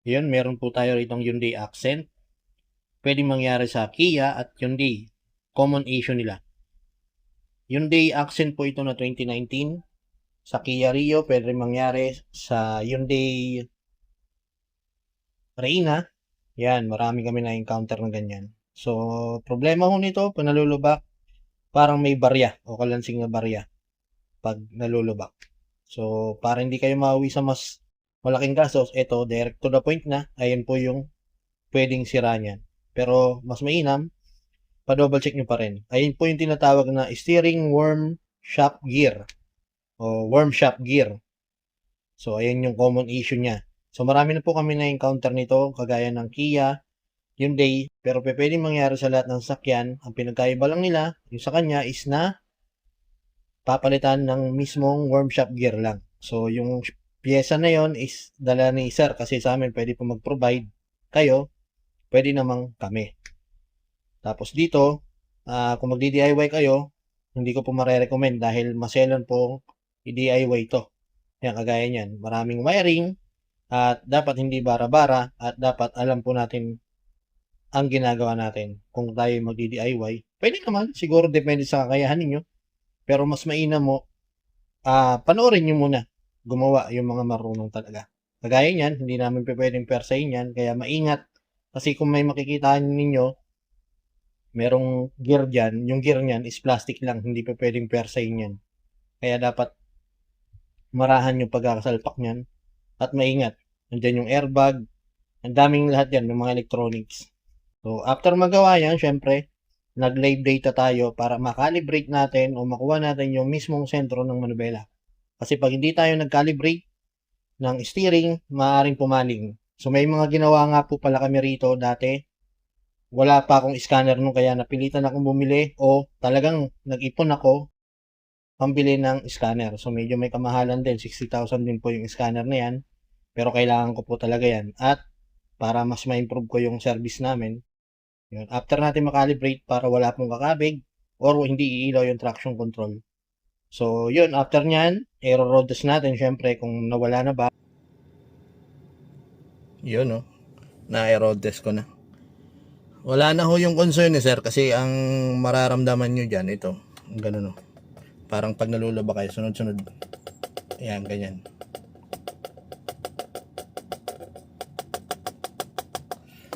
Yun, meron po tayo ritong Hyundai Accent. Pwedeng mangyari sa Kia at Hyundai. Common issue nila. Hyundai Accent po ito na 2019. Sa Kia Rio, pwede rin mangyari sa Hyundai Reina. Yan, marami kami na-encounter na ganyan. So, problema ho nito, pag nalulubak, parang may barya o kalansing na barya pag nalulubak. So, para hindi kayo mauwi sa mas malaking gastos, ito, direct to the point na, ayan po yung pwedeng sira niyan. Pero, mas mainam, pa-double check nyo pa rin. Ayun po yung tinatawag na steering worm shaft gear o worm shaft gear. So, ayan yung common issue niya. So, marami na po kami na-encounter nito, kagaya ng Kia, Hyundai, pero pwedeng mangyari sa lahat ng sakyan. Ang pinagkaiba lang nila, yung sa kanya is na papalitan ng mismong worm shaft gear lang. So, yung pyesa na yon is dala ni sir kasi sa amin pwede po mag-provide kayo, pwede namang kami. Tapos dito, kung magdi-DIY kayo, hindi ko po mare-recommend dahil maselan po i-DIY to. Yan, kagaya niyan. Maraming wiring at dapat hindi bara-bara at dapat alam po natin ang ginagawa natin. Kung tayo magdi-DIY, pwede naman. Siguro depende sa kakayahan ninyo. Pero mas mainam mo, panoorin nyo muna gumawa yung mga marunong talaga. Kagaya niyan, hindi namin pwedeng persayin yan, kaya maingat. Kasi kung may makikita ninyo, merong gear dyan, yung gear niyan is plastic lang, hindi pa pwedeng persayin yan. Kaya dapat marahan yung pagkakasalpak niyan at maingat. Nandiyan yung airbag, ang daming lahat yan, ng mga electronics. So, after magawa yan, syempre, nag-live data tayo para makalibrate natin o makuha natin yung mismong sentro ng manubela. Kasi pag hindi tayo nag-calibrate ng steering, maaaring pumaling. So, may mga ginawa nga po pala kami rito dati. Wala pa akong scanner nung kaya napilitan akong bumili o talagang nag-ipon ako pambili ng scanner. So, medyo may kamahalan din. 60,000 din po yung scanner na yan. Pero kailangan ko po talaga yan. At para mas ma-improve ko yung service namin, yun. After natin makalibrate para wala pong kakabig or hindi iilaw yung traction control. So, yun. After nyan, error road test natin. Syempre, kung nawala na ba. Yun, no. Na-error test ko na. Wala na ho yung concern sir kasi ang mararamdaman nyo dyan, ito. Ganun, no. Parang pag nalulaba kayo, sunod-sunod. Ayan, ganyan.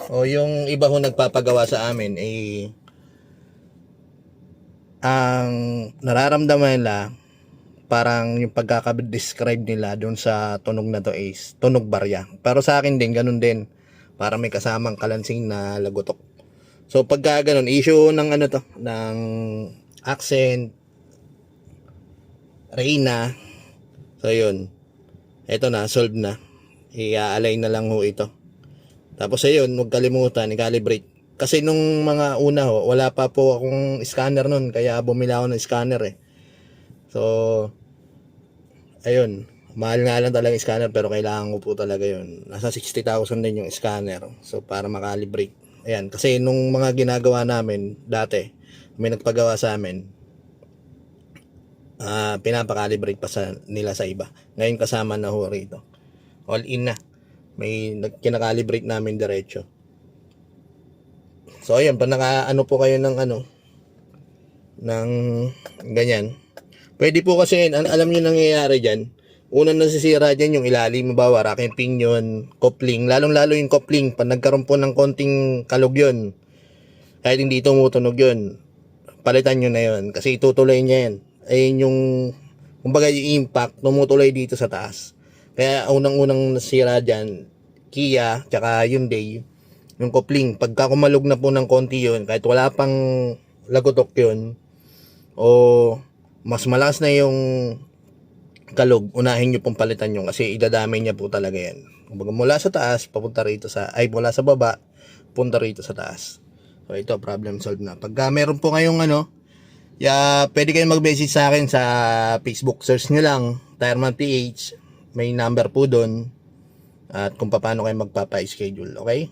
O yung iba ho nagpapagawa sa amin, ang nararamdaman nila, parang yung pagkaka-describe nila doon sa tunog na to is tunog barya. Pero sa akin din, ganun din. Para may kasamang kalansing na lagotok. So pagka ganun, issue ng ano to, ng accent, Reina. So yun. Ito na, solve na. I-align na lang ho ito. Tapos ayun, huwag kalimutan, i-calibrate. Kasi nung mga una ho, wala pa po akong scanner nun. Kaya bumili ako ng scanner eh. So, ayun. Mahal nga lang talaga yung scanner pero kailangan ko po talaga yun. Nasa 60,000 din yung scanner. So, para makalibrate. Ayan. Kasi nung mga ginagawa namin dati, may nagpagawa sa amin, pinapakalibrate pa nila sa iba. Ngayon kasama na ho rito. All in na. May kinakalibrate namin diretso. So ayan, pag naka-ano po kayo ng ng ganyan. Pwede po kasi, alam niyo nangyayari diyan. Unang nasisira diyan yung ilalim, mabawa, rack and pinion, coupling, lalong-lalo yung coupling, pag nagkaroon po ng konting kalog yun, kahit hindi tumutunog yun, palitan nyo na yun, kasi itutuloy niya yan. Ayun yung, kumbaga yung impact, tumutuloy dito sa taas. Kaya unang-unang nasira dyan, Kia, tsaka Hyundai, yung coupling, pagka kumalog na po ng konti yun, kahit wala pang lagotok yun, o mas malakas na yung kalog, unahin nyo pong palitan yun kasi idadamay niya po talaga yan. Kumbaga mula sa taas, papunta rito mula sa baba, punta rito sa taas. So ito, problem solved na. Pagka meron po kayong pwede kayong mag-message sa akin sa Facebook. Search nyo lang, Tireman PH. May number po doon. At kung paano kayo magpapa-schedule. Okay?